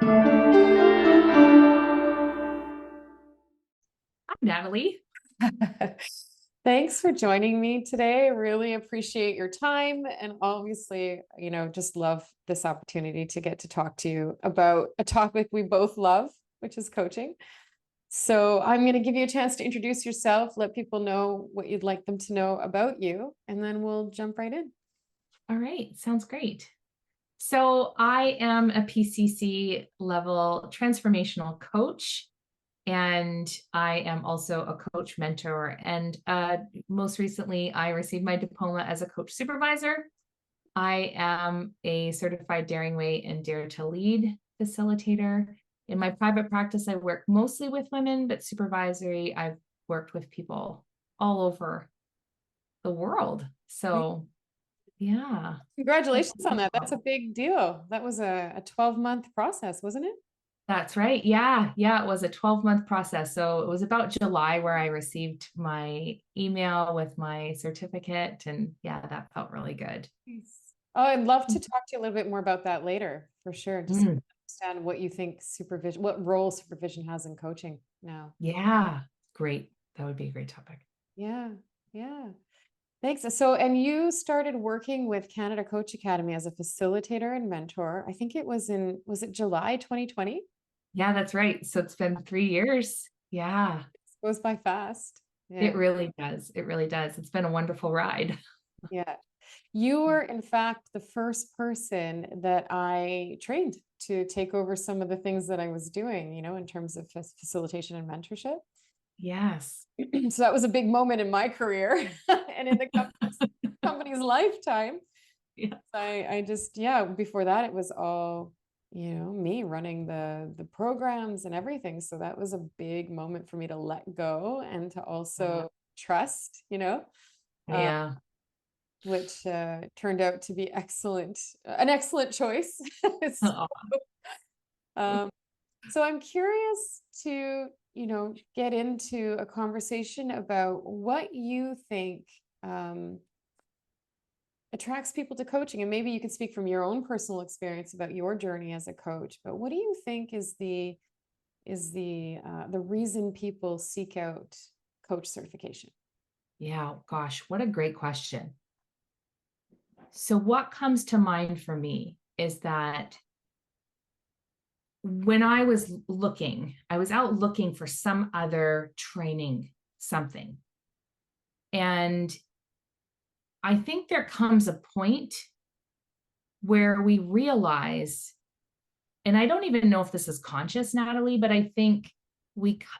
Hi, Natalie. Thanks for joining me today. I really appreciate your time. And obviously, just love this opportunity to get to talk to you about a topic we both love, which is coaching. So I'm going to give you a chance to introduce yourself, let people know what you'd like them to know about you, and then we'll jump right in. All right, sounds great. So I am a PCC level transformational coach, and I am also a coach mentor. And most recently, I received my diploma as a coach supervisor. I am a certified Daring Way and Dare to Lead facilitator. In my private practice, I work mostly with women, but supervisory, I've worked with people all over the world. So yeah. Congratulations on that. That's a big deal. That was a 12-month process, wasn't it? That's right. Yeah. Yeah. It was a 12-month process. So it was about July where I received my email with my certificate. And yeah, that felt really good. Nice. Oh, I'd love to talk to you a little bit more about that later, for sure. Just Mm, understand what you think supervision, what role supervision has in coaching now. yeah. Great. That would be a great topic. Yeah, yeah. Thanks. So, and you started working with Canada Coach Academy as a facilitator and mentor. I think was it July 2020? Yeah, that's right. So it's been 3 years. Yeah, Goes by fast. it Yeah, really does. It really does. It's been a wonderful ride. yeah. You were, in fact, the first person that I trained to take over some of the things that I was doing, in terms of facilitation and mentorship. Yes. So that was a big moment in my career and in the company's lifetime. Yeah. I just, yeah, before that it was all, me running the programs and everything. So that was a big moment for me to let go and to also trust, uh, Yeah. which turned out to be an excellent choice. Oh, Um, so I'm curious to, get into a conversation about what you think attracts people to coaching. And maybe you can speak from your own personal experience about your journey as a coach. But what do you think is the reason people seek out coach certification? yeah. Gosh, what a great question. So, what comes to mind for me is that when I was looking, I was out looking for some other training, something. And I think there comes a point where we realize, and I don't even know if this is conscious, Natalie, but I think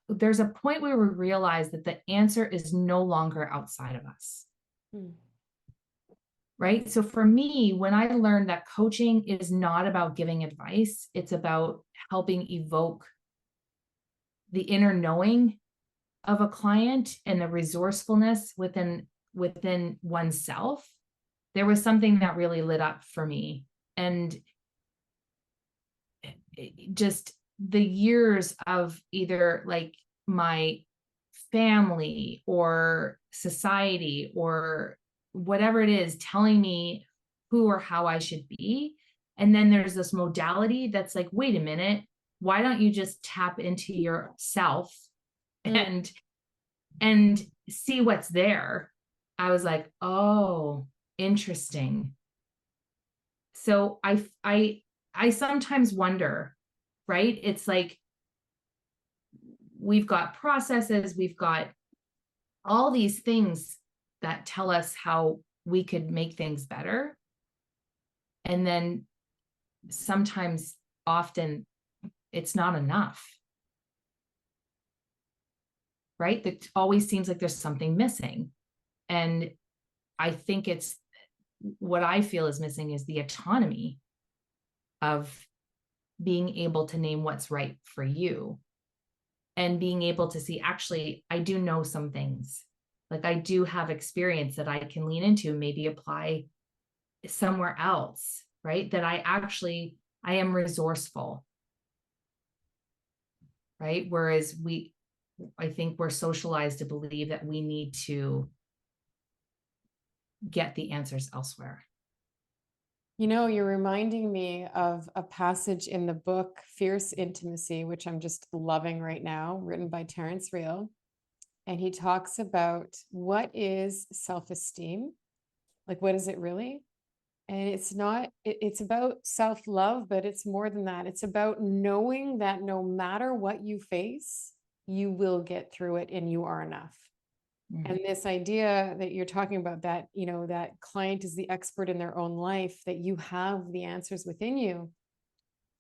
there's a point where we realize that the answer is no longer outside of us. Hmm. Right. So for me, when I learned that coaching is not about giving advice, it's about helping evoke the inner knowing of a client and the resourcefulness within oneself, there was something that really lit up for me. And just the years of either like my family or society or whatever it is telling me who or how I should be. And then there's this modality that's like, wait a minute, why don't you just tap into yourself Mm. and and see what's there? I was like, oh, interesting. So I sometimes wonder, right? It's like we've got processes, we've got all these things that tell us how we could make things better. And then sometimes, often, it's not enough, right? It always seems like there's something missing. And I think it's what I feel is missing is the autonomy of being able to name what's right for you and being able to see, actually, I do know some things. Like I do have experience that I can lean into, maybe apply somewhere else, right? That I am resourceful, right? Whereas I think we're socialized to believe that we need to get the answers elsewhere. You're reminding me of a passage in the book Fierce Intimacy, which I'm just loving right now, written by Terrence Real. And he talks about what is self-esteem? Like, what is it really? And it's not, it's about self-love, but it's more than that. It's about knowing that no matter what you face, you will get through it and you are enough. And this idea that you're talking about, that, that client is the expert in their own life, that you have the answers within you.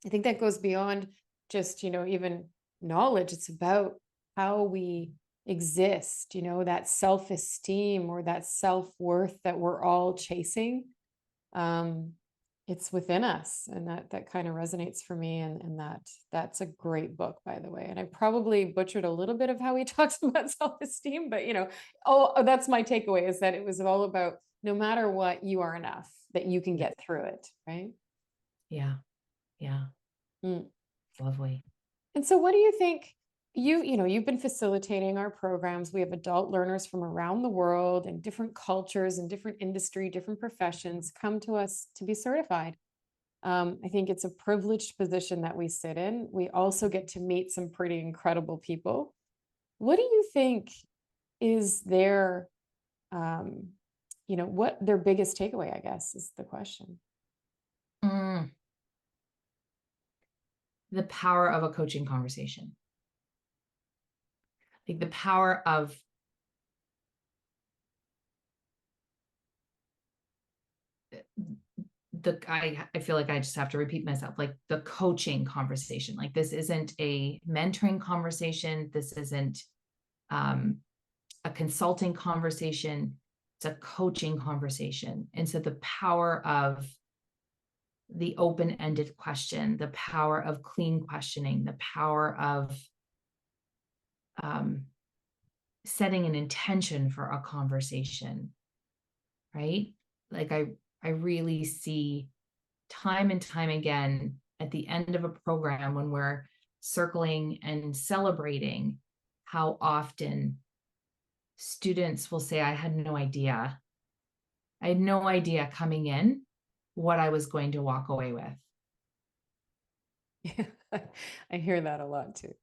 I think that goes beyond just, even knowledge. It's about how we exist, that self-esteem or that self-worth that we're all chasing. It's within us, and that kind of resonates for me. And that's a great book, by the way. And I probably butchered a little bit of how he talks about self-esteem, but that's my takeaway, is that it was all about no matter what, you are enough, that you can get through it, right? Yeah. Yeah. Mm. Lovely. And so what do you think? You've been facilitating our programs. We have adult learners from around the world and different cultures and different industry, different professions come to us to be certified. I think it's a privileged position that we sit in. We also get to meet some pretty incredible people. What do you think is what their biggest takeaway, I guess, is the question. The power of a coaching conversation. Like the power of I feel like I just have to repeat myself, like the coaching conversation. Like this isn't a mentoring conversation. This isn't a consulting conversation. It's a coaching conversation. And so the power of the open-ended question, the power of clean questioning, the power of setting an intention for a conversation, right? Like I really see time and time again at the end of a program when we're circling and celebrating how often students will say, I had no idea. I had no idea coming in what I was going to walk away with. Yeah, I hear that a lot too.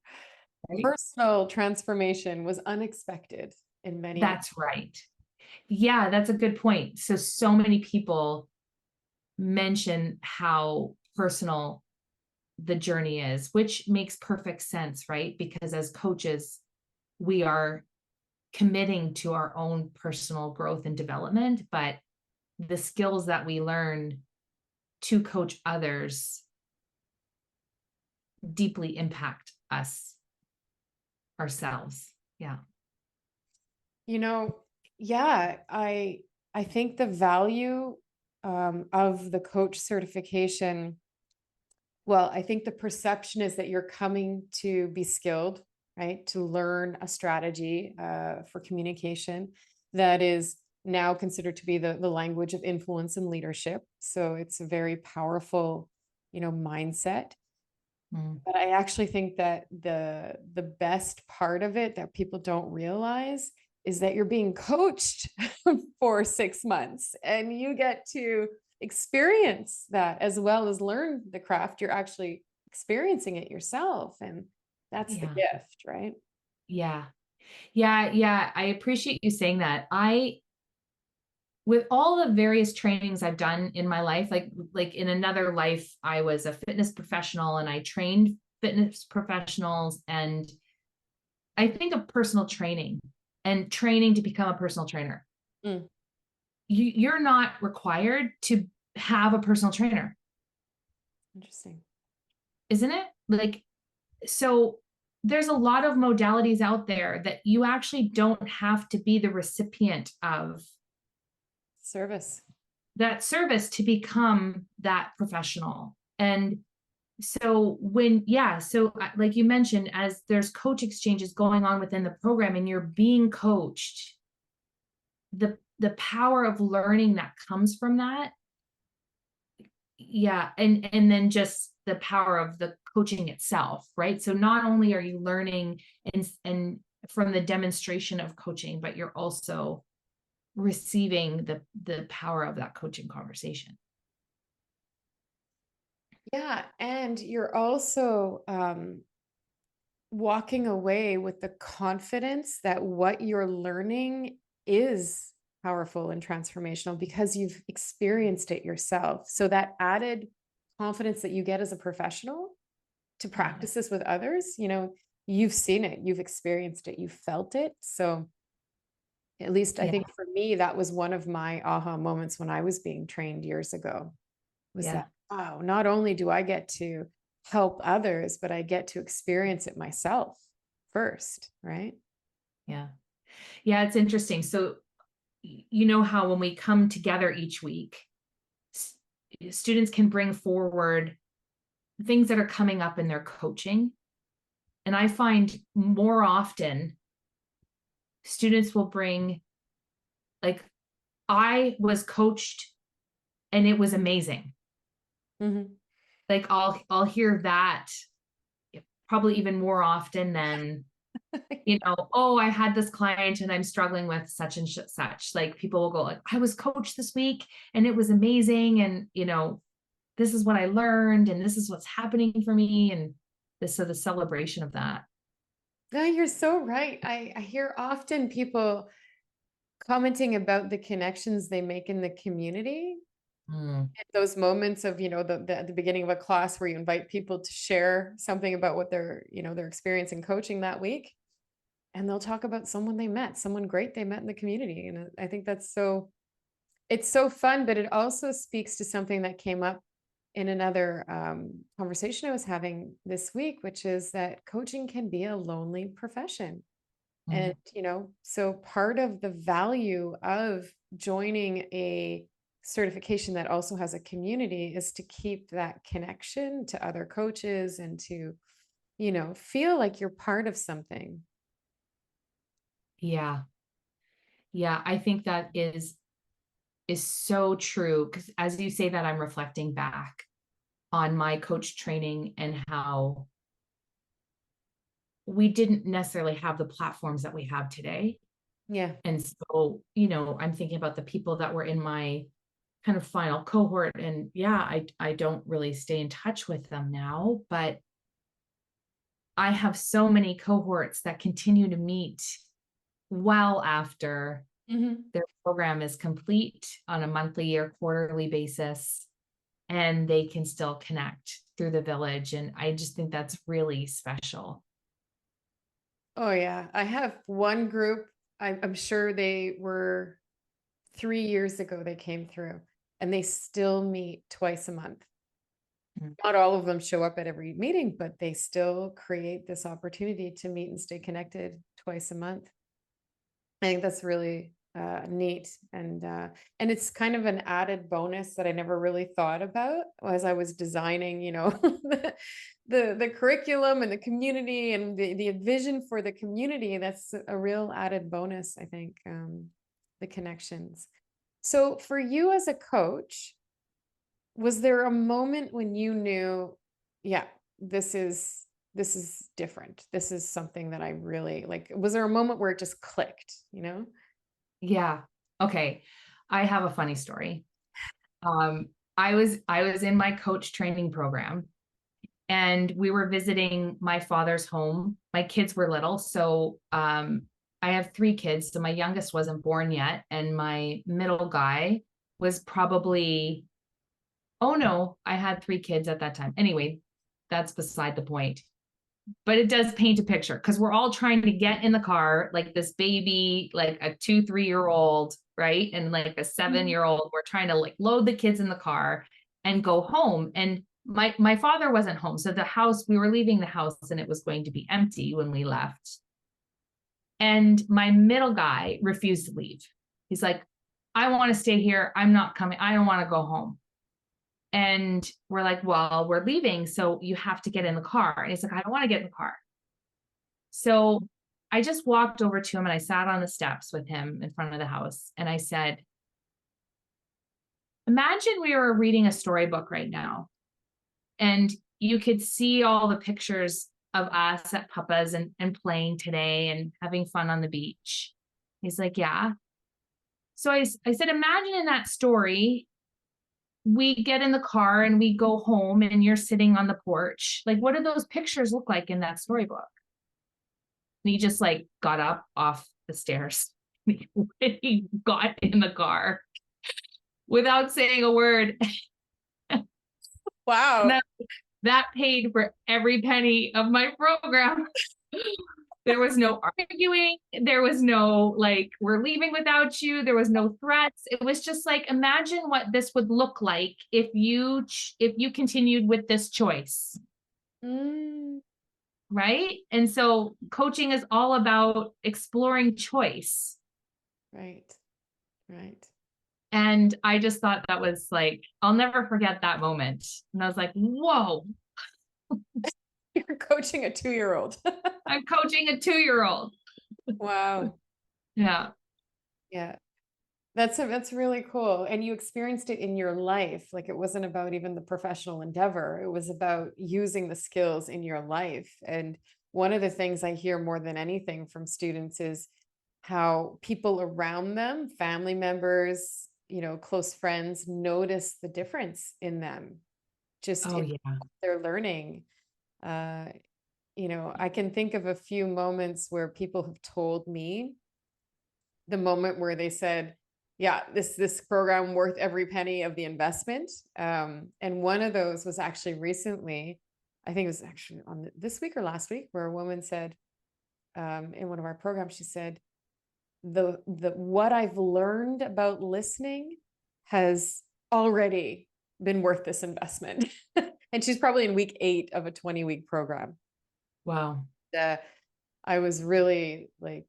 Right? Personal transformation was unexpected in many. That's right. Yeah, that's a good point. So many people mention how personal the journey is, which makes perfect sense, right? Because as coaches, we are committing to our own personal growth and development, but the skills that we learn to coach others deeply impact us ourselves. Yeah. Yeah, I think the value of the coach certification, well, I think the perception is that you're coming to be skilled, right? To learn a strategy for communication that is now considered to be the language of influence and leadership. So it's a very powerful, mindset. But I actually think that the best part of it that people don't realize is that you're being coached for 6 months and you get to experience that as well as learn the craft. You're actually experiencing it yourself. And that's the gift, right? Yeah. I appreciate you saying that. With all the various trainings I've done in my life, like in another life, I was a fitness professional and I trained fitness professionals. And I think of personal training and training to become a personal trainer. You're not required to have a personal trainer. Interesting. Isn't it? Like, so there's a lot of modalities out there that you actually don't have to be the recipient of that service to become that professional. And so like you mentioned, as there's coach exchanges going on within the program and you're being coached, the power of learning that comes from that. Yeah. And then just the power of the coaching itself, right? So not only are you learning and from the demonstration of coaching, but you're also receiving the power of that coaching conversation. Yeah. And you're also walking away with the confidence that what you're learning is powerful and transformational because you've experienced it yourself. So that added confidence that you get as a professional to Yeah. practice this with others, you've seen it, you've experienced it, you felt it. So at least I Yeah. think for me, that was one of my aha moments when I was being trained years ago, was Yeah. that, wow, not only do I get to help others, but I get to experience it myself first, right? Yeah. Yeah. It's interesting. So, you know how when we come together each week, s- students can bring forward things that are coming up in their coaching. And I find more often students will bring, like, I was coached and it was amazing. Mhm. Like I'll hear that probably even more often than, oh, I had this client and I'm struggling with such and such. Like people will go like, I was coached this week and it was amazing. And, this is what I learned and this is what's happening for me. And so the celebration of that. No, you're so right. I hear often people commenting about the connections they make in the community. Mm, Those moments of, at the beginning of a class where you invite people to share something about what their experience in coaching that week. And they'll talk about someone they met, someone great they met in the community. And I think it's so fun, but it also speaks to something that came up in another conversation I was having this week, which is that coaching can be a lonely profession. And, mm. so part of the value of joining a certification that also has a community is to keep that connection to other coaches and to, feel like you're part of something. Yeah. Yeah. I think that is so true. Because as you say that, I'm reflecting back on my coach training and how we didn't necessarily have the platforms that we have today. Yeah. And so, I'm thinking about the people that were in my kind of final cohort. And yeah, I don't really stay in touch with them now, but I have so many cohorts that continue to meet well after Hmm. their program is complete on a monthly or quarterly basis, and they can still connect through the village. And I just think that's really special. Oh, yeah. I have one group. I'm sure they were 3 years ago, they came through and they still meet twice a month. Mm. Not all of them show up at every meeting, but they still create this opportunity to meet and stay connected twice a month. I think that's really neat, and it's kind of an added bonus that I never really thought about as I was designing, the curriculum and the community and the vision for the community. That's a real added bonus, I think, the connections. So for you as a coach, was there a moment when you knew, yeah, this is different. This is something that I really like. Was there a moment where it just clicked? Yeah. Okay. I have a funny story. Um, I was in my coach training program and we were visiting my father's home. My kids were little, so I have three kids. So my youngest wasn't born yet, and my middle guy was probably, oh no, I had three kids at that time. Anyway, that's beside the point. But it does paint a picture because we're all trying to get in the car, like this baby, like a 2, 3 year old, right? And like a 7 year old. We're trying to like load the kids in the car and go home. And my father wasn't home. So the house, we were leaving the house and it was going to be empty when we left. And my middle guy refused to leave. He's like, I want to stay here. I'm not coming. I don't want to go home. And we're like, well, we're leaving. So you have to get in the car. And he's like, I don't want to get in the car. So I just walked over to him and I sat on the steps with him in front of the house. And I said, imagine we were reading a storybook right now and you could see all the pictures of us at Papa's and playing today and having fun on the beach. He's like, yeah. So I said, imagine in that story, we get in the car and we go home and you're sitting on the porch. Like, what do those pictures look like in that storybook? And he just like got up off the stairs. He got in the car without saying a word. Wow. And that paid for every penny of my program. There was no arguing. There was no like, we're leaving without you. There was no threats. It was just like, imagine what this would look like if you continued with this choice. Mm, Right. And so coaching is all about exploring choice. right. Right. And I just thought that was like, I'll never forget that moment. And I was like, whoa, You're coaching a 2-year-old. I'm coaching a 2-year-old. Wow. Yeah. Yeah. That's really cool. And you experienced it in your life. Like it wasn't about even the professional endeavor. It was about using the skills in your life. And one of the things I hear more than anything from students is how people around them, family members, close friends, notice the difference in them, just Oh, in yeah. what they're learning. Uh, I can think of a few moments where people have told me the moment where they said, yeah, this program worth every penny of the investment. And one of those was actually recently, I think it was actually on this week or last week, where a woman said, in one of our programs, she said, the what I've learned about listening has already been worth this investment. And she's probably in week 8 of a 20-week program. Wow. I was really like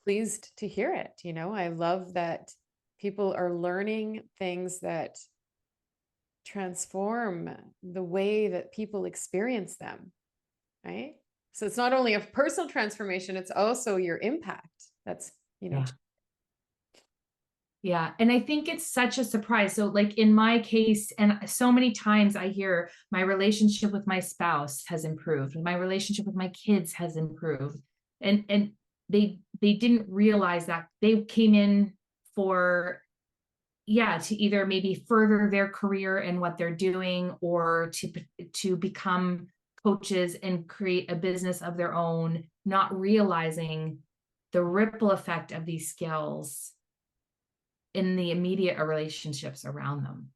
pleased to hear it. I love that people are learning things that transform the way that people experience them, right? So it's not only a personal transformation, it's also your impact. That's, Yeah. Yeah. And I think it's such a surprise. So like in my case, and so many times I hear my relationship with my spouse has improved. My relationship with my kids has improved. And they didn't realize that they came in for, yeah, to either maybe further their career and what they're doing, or to become coaches and create a business of their own, not realizing the ripple effect of these skills in the immediate relationships around them.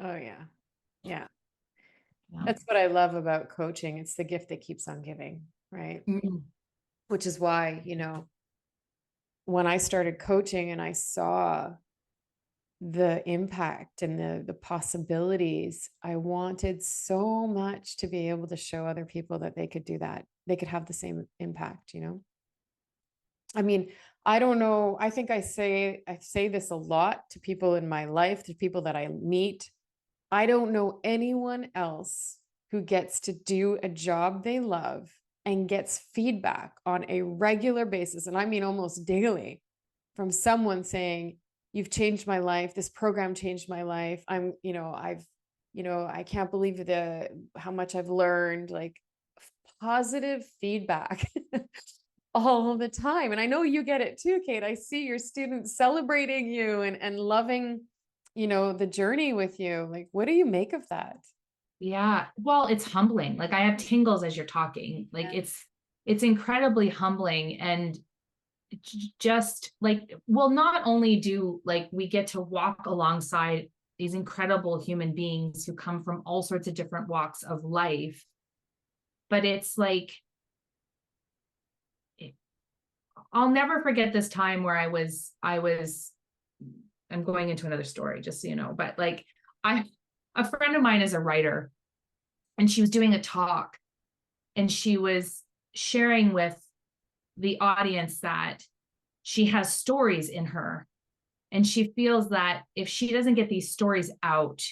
Oh yeah. Yeah. Yeah. That's what I love about coaching. It's the gift that keeps on giving, right? Mm-hmm. Which is why, when I started coaching and I saw the impact and the possibilities, I wanted so much to be able to show other people that they could do that. They could have the same impact. I mean, I don't know. I think I say this a lot to people in my life, to people that I meet. I don't know anyone else who gets to do a job they love and gets feedback on a regular basis, and I mean almost daily, from someone saying, you've changed my life. This program changed my life. I can't believe how much I've learned, like positive feedback all the time. And I know you get it too, Cate. I see your students celebrating you and loving, the journey with you. Like, what do you make of that? Yeah. Well, it's humbling. Like I have tingles as you're talking. Like it's incredibly humbling. And just like, well, not only do like we get to walk alongside these incredible human beings who come from all sorts of different walks of life, but it's like, I'll never forget this time where I'm going into another story, just so you know, but like a friend of mine is a writer, and she was doing a talk, and she was sharing with the audience that she has stories in her, and she feels that if she doesn't get these stories out,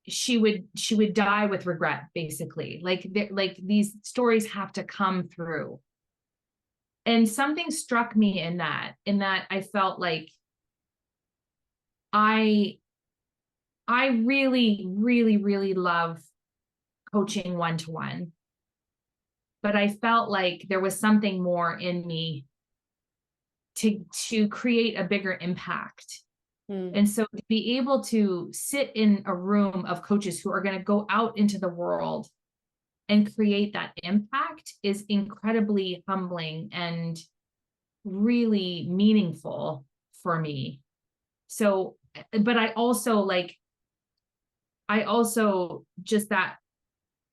she would die with regret, basically. Like these stories have to come through. And something struck me in that I felt like I really, really, really love coaching one-to-one, but I felt like there was something more in me to create a bigger impact. Mm. And so to be able to sit in a room of coaches who are going to go out into the world and create that impact is incredibly humbling and really meaningful for me. So, but I also just that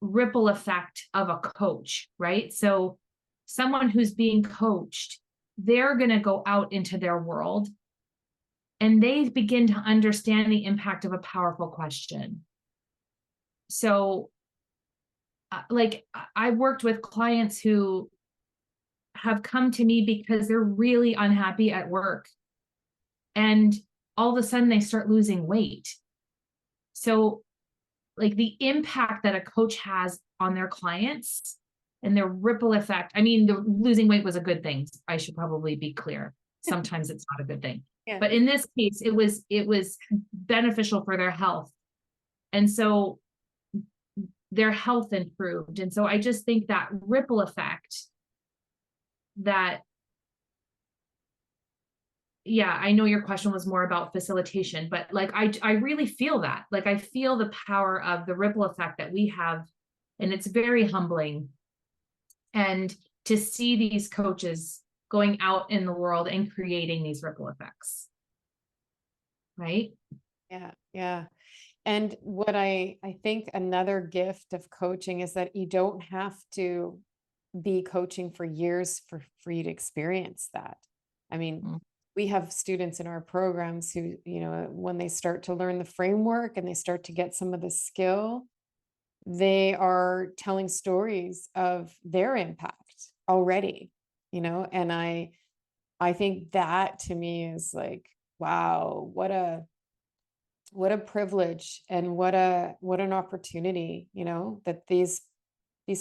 ripple effect of a coach, right? So someone who's being coached, they're going to go out into their world and they begin to understand the impact of a powerful question. So, I've worked with clients who have come to me because they're really unhappy at work. And all of a sudden they start losing weight. So, like the impact that a coach has on their clients and their ripple effect. I mean, the losing weight was a good thing. I should probably be clear. Sometimes it's not a good thing. Yeah. But in this case, it was beneficial for their health. And so their health improved. And so I just think that ripple effect that, yeah, I know your question was more about facilitation, but like, I really feel that, like, I feel the power of the ripple effect that we have, and it's very humbling. And to see these coaches going out in the world and creating these ripple effects. Right? Yeah. Yeah. And what I think another gift of coaching is that you don't have to be coaching for years for you to experience that. I mean, we have students in our programs who, when they start to learn the framework and they start to get some of the skill, they are telling stories of their impact already, and I think that to me is like, wow, what a privilege and what an opportunity, that these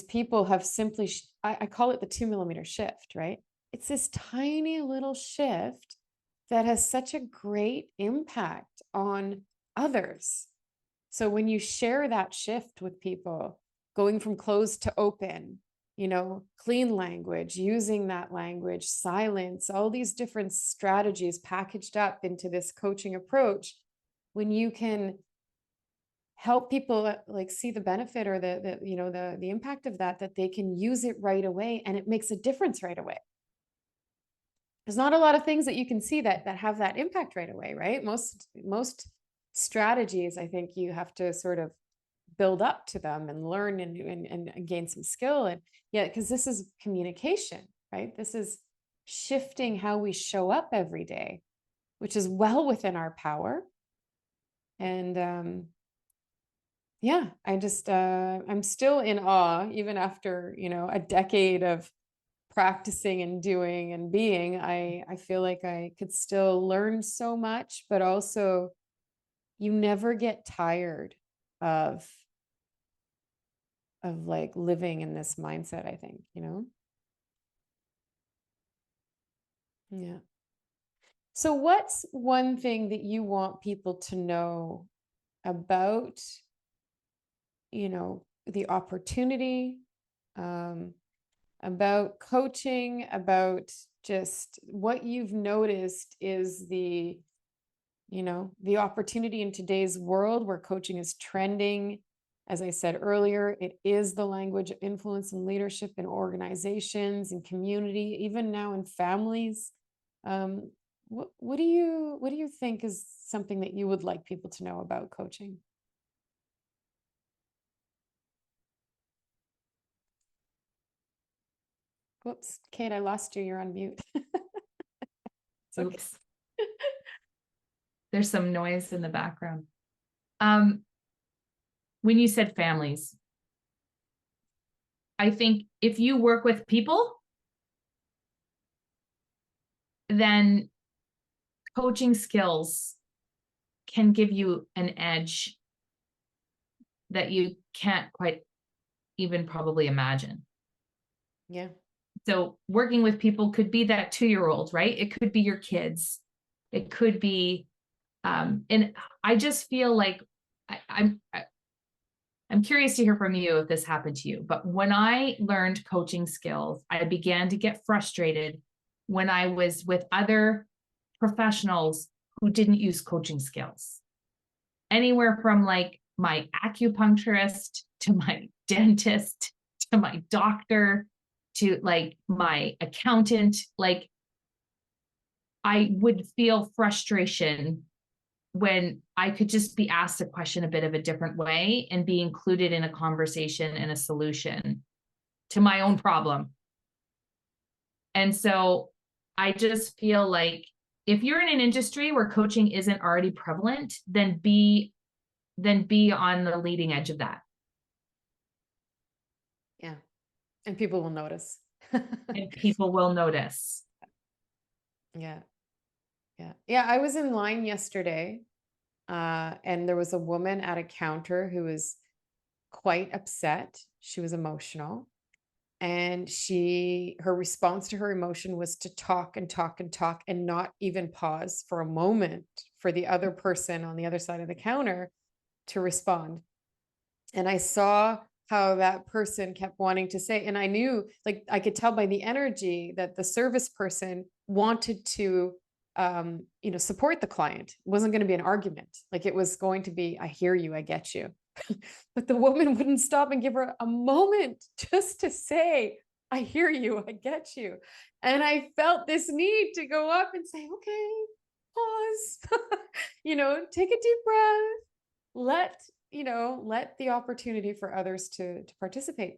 people have simply, I call it the 2 millimeter shift, right? It's this tiny little shift that has such a great impact on others. So when you share that shift with people, going from closed to open, clean language, using that language, silence, all these different strategies packaged up into this coaching approach, when you can help people like see the benefit or the impact of that they can use it right away, and it makes a difference right away. There's not a lot of things that you can see that have that impact right away, right? Most strategies, I think you have to sort of build up to them and learn and gain some skill. And yeah, because this is communication, right? This is shifting how we show up every day, which is well within our power. And yeah, I just I'm still in awe, even after, a decade of practicing and doing and being. I feel like I could still learn so much, but also you never get tired of like living in this mindset, I think, Yeah. So what's one thing that you want people to know about, the opportunity, about coaching, about just what you've noticed is the opportunity in today's world where coaching is trending? As I said earlier, it is the language of influence and leadership in organizations and community, even now in families. What do you think is something that you would like people to know about coaching? Whoops, Kate, I lost you. You're on mute. Okay. Oops. There's some noise in the background. When you said families, I think if you work with people, then coaching skills can give you an edge that you can't quite even probably imagine. Yeah. So working with people could be that 2-year-old, right? It could be your kids. It could be, and I just feel like I'm curious to hear from you if this happened to you, but when I learned coaching skills, I began to get frustrated when I was with other professionals who didn't use coaching skills. Anywhere from like my acupuncturist to my dentist to my doctor to like my accountant. Like I would feel frustration when I could just be asked a question a bit of a different way and be included in a conversation and a solution to my own problem. And so I just feel like if you're in an industry where coaching isn't already prevalent, then be on the leading edge of that. Yeah. And people will notice. And people will notice. Yeah. Yeah. Yeah. I was in line yesterday, and there was a woman at a counter who was quite upset. She was emotional. And her response to her emotion was to talk and talk and talk and not even pause for a moment for the other person on the other side of the counter to respond. And I saw how that person kept wanting to say, and I knew, like, I could tell by the energy that the service person wanted to, support the client. It wasn't going to be an argument. Like, it was going to be, I hear you, I get you. But the woman wouldn't stop and give her a moment just to say, I hear you, I get you. And I felt this need to go up and say, okay, pause, take a deep breath, let the opportunity for others to participate.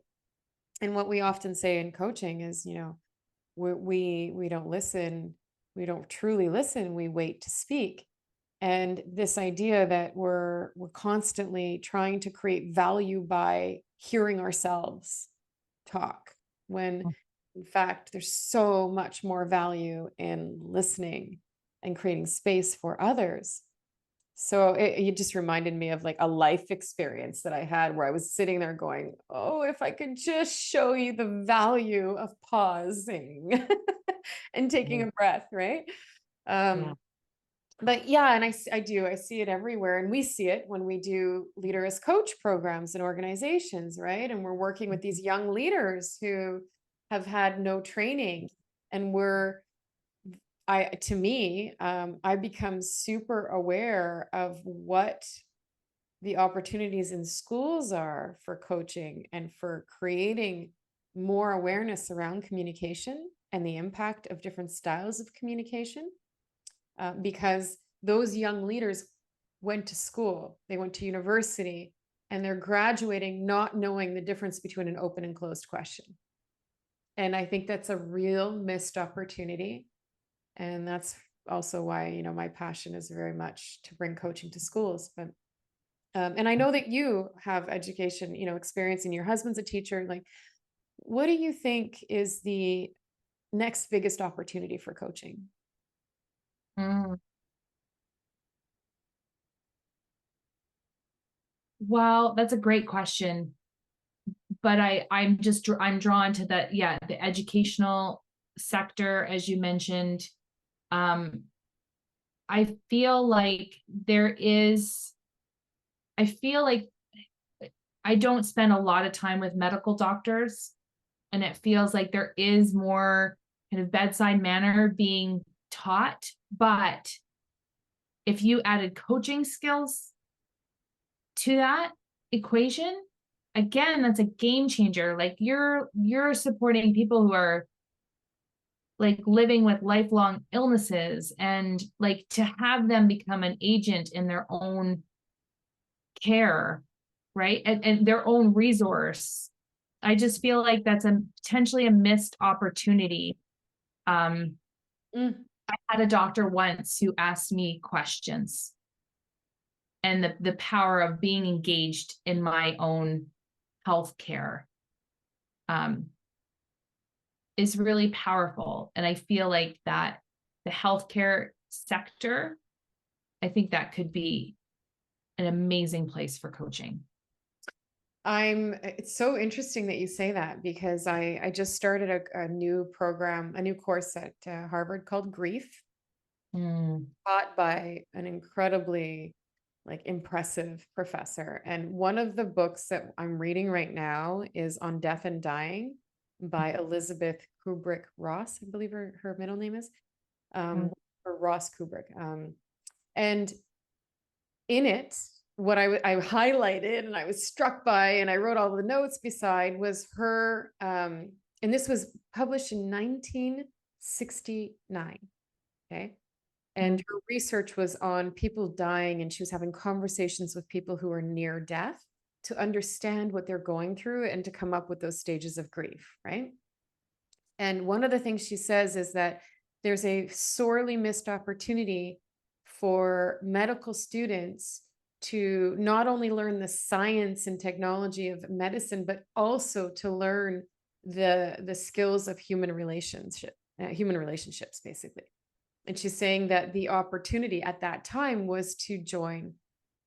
And what we often say in coaching is, we don't listen, we don't truly listen, we wait to speak. And this idea that we're constantly trying to create value by hearing ourselves talk, when in fact there's so much more value in listening and creating space for others. So it just reminded me of like a life experience that I had where I was sitting there going, oh, if I could just show you the value of pausing and taking a breath, right? Yeah. But yeah, and I see it everywhere. And we see it when we do leader as coach programs in organizations, right? And we're working with these young leaders who have had no training. And I become super aware of what the opportunities in schools are for coaching and for creating more awareness around communication and the impact of different styles of communication. Because those young leaders went to school, they went to university, and they're graduating not knowing the difference between an open and closed question. And I think that's a real missed opportunity. And that's also why, my passion is very much to bring coaching to schools. But and I know that you have education, experience, and your husband's a teacher. Like, what do you think is the next biggest opportunity for coaching? Mm. Well, that's a great question. But I'm drawn to the educational sector, as you mentioned. I feel like I don't spend a lot of time with medical doctors, and it feels like there is more kind of bedside manner being taught. But if you added coaching skills to that equation, again, that's a game changer. Like you're supporting people who are like living with lifelong illnesses, and like to have them become an agent in their own care, right? And their own resource. I just feel like that's potentially a missed opportunity. I had a doctor once who asked me questions, and the power of being engaged in my own healthcare is really powerful. And I feel like that the healthcare sector, I think that could be an amazing place for coaching. It's so interesting that you say that, because I just started a new program, a new course at Harvard called Grief, taught by an incredibly impressive professor. And one of the books that I'm reading right now is on Death and Dying by Elizabeth Kubrick Ross, I believe her middle name is, or Ross Kubrick. And in it, what I highlighted and I was struck by, and I wrote all the notes beside, was her, and this was published in 1969. Okay. And her research was on people dying, and she was having conversations with people who are near death to understand what they're going through and to come up with those stages of grief, right? And one of the things she says is that there's a sorely missed opportunity for medical students to not only learn the science and technology of medicine, but also to learn the skills of human relationships, basically. And she's saying that the opportunity at that time was to join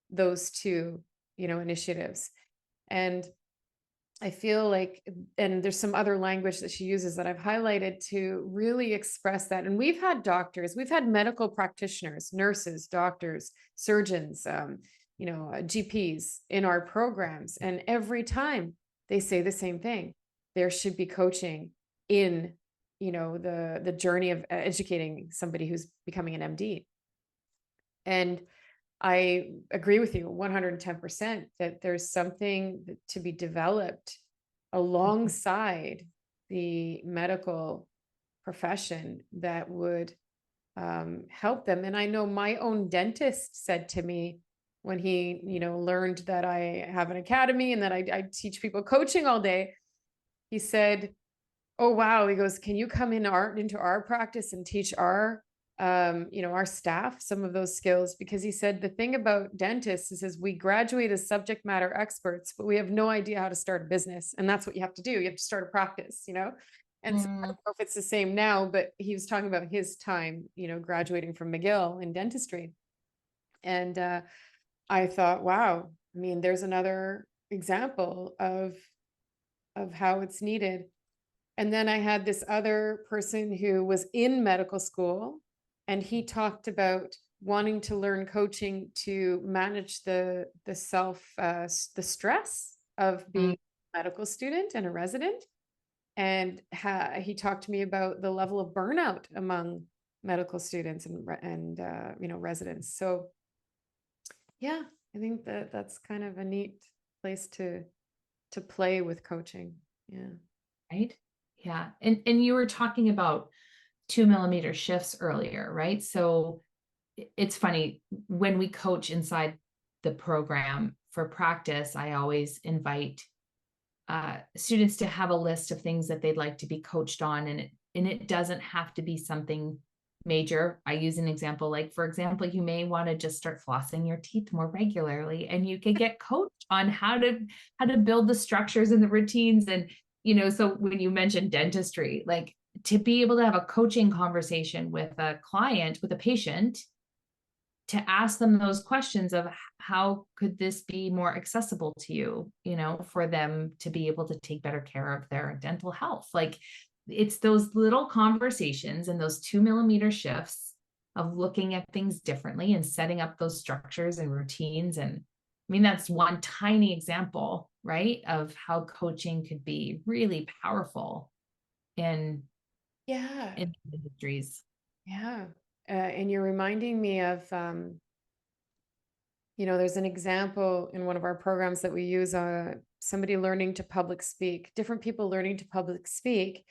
those two, initiatives. And I feel like, and there's some other language that she uses that I've highlighted to really express that. And we've had doctors, we've had medical practitioners, nurses, doctors, surgeons, GPs in our programs. And every time they say the same thing, there should be coaching in, the journey of educating somebody who's becoming an MD. And I agree with you 110% that there's something to be developed alongside the medical profession that would help them. And I know my own dentist said to me when he, learned that I have an academy and that I teach people coaching all day, he said, "Oh, wow." He goes, "Can you come into our practice and teach our staff some of those skills?" Because he said the thing about dentists is we graduate as subject matter experts, but we have no idea how to start a business. And that's what you have to do. You have to start a practice, And so I don't know if it's the same now, but he was talking about his time, graduating from McGill in dentistry. And I thought, wow, I mean, there's another example of how it's needed. And then I had this other person who was in medical school, and he talked about wanting to learn coaching to manage the stress of being a medical student and a resident. And he talked to me about the level of burnout among medical students and residents. So yeah, I think that's kind of a neat place to play with coaching. Yeah. Right. Yeah. And you were talking about 2 mm shifts earlier, right? So it's funny when we coach inside the program for practice, I always invite students to have a list of things that they'd like to be coached on. And it doesn't have to be something major. I use an example, like, for example, you may want to just start flossing your teeth more regularly, and you can get coached on how to build the structures and the routines. And, so when you mentioned dentistry, like, to be able to have a coaching conversation with a client, with a patient, to ask them those questions of how could this be more accessible to you, for them to be able to take better care of their dental health. Like, it's those little conversations and those 2 mm shifts of looking at things differently and setting up those structures and routines. And I mean, that's one tiny example, right, of how coaching could be really powerful in industries. Yeah. And you're reminding me of, there's an example in one of our programs that we use, somebody learning to public speak, different people learning to public speak,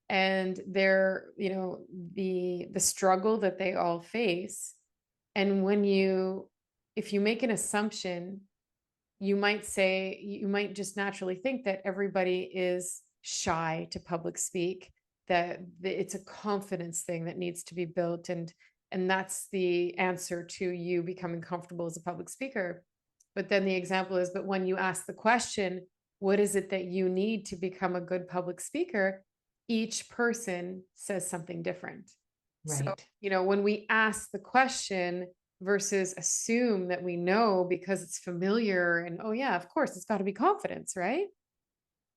and they're, the struggle that they all face. And if you make an assumption, you might just naturally think that everybody is shy to public speak, that it's a confidence thing that needs to be built. And that's the answer to you becoming comfortable as a public speaker. But then the example is, but when you ask the question, what is it that you need to become a good public speaker? Each person says something different. Right. So, when we ask the question versus assume that we know because it's familiar and, oh yeah, of course, it's got to be confidence, right?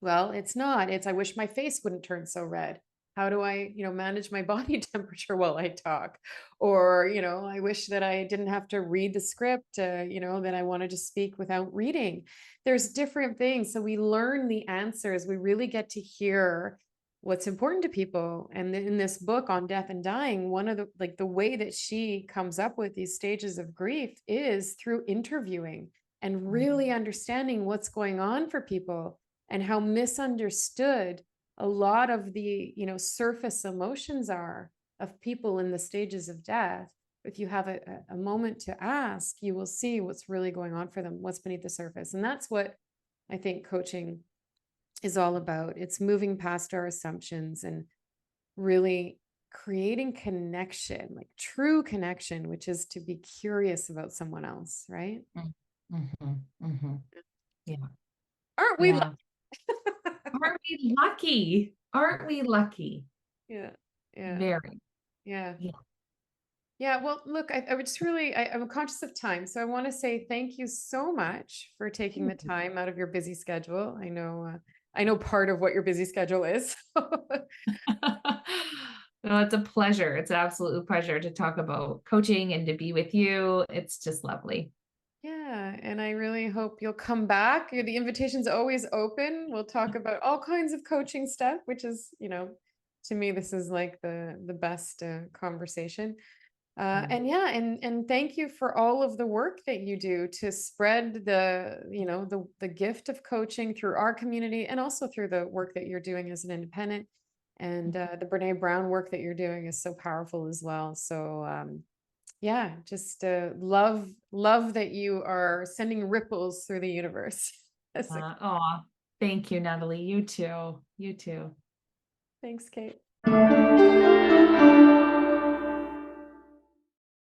Well, it's not. It's, I wish my face wouldn't turn so red. How do I, manage my body temperature while I talk? Or, I wish that I didn't have to read the script, that I wanted to speak without reading. There's different things. So we learn the answers. We really get to hear what's important to people. And in this book on death and dying, one of the, like, the way that she comes up with these stages of grief is through interviewing and really understanding what's going on for people and how misunderstood a lot of the, surface emotions are of people in the stages of death. If you have a moment to ask, you will see what's really going on for them, what's beneath the surface. And that's what I think coaching is all about. It's moving past our assumptions and really creating connection, like true connection, which is to be curious about someone else, right? Mm-hmm. Mm-hmm. Yeah. Aren't we? Yeah. Aren't we lucky? Aren't we lucky? Yeah. Yeah. Very. Yeah. Yeah. Yeah. Well, look, I would just really, I'm conscious of time. So I want to say thank you so much for taking the time out of your busy schedule. I know part of what your busy schedule is. No, it's a pleasure. It's an absolute pleasure to talk about coaching and to be with you. It's just lovely. Yeah, and I really hope you'll come back. The invitation's always open. We'll talk about all kinds of coaching stuff, which is, to me, this is like the best conversation. And yeah, and thank you for all of the work that you do to spread the gift of coaching through our community and also through the work that you're doing as an independent. And the Brene Brown work that you're doing is so powerful as well. So yeah, just love that you are sending ripples through the universe. Oh, thank you, Natalie. You too. You too. Thanks, Kate.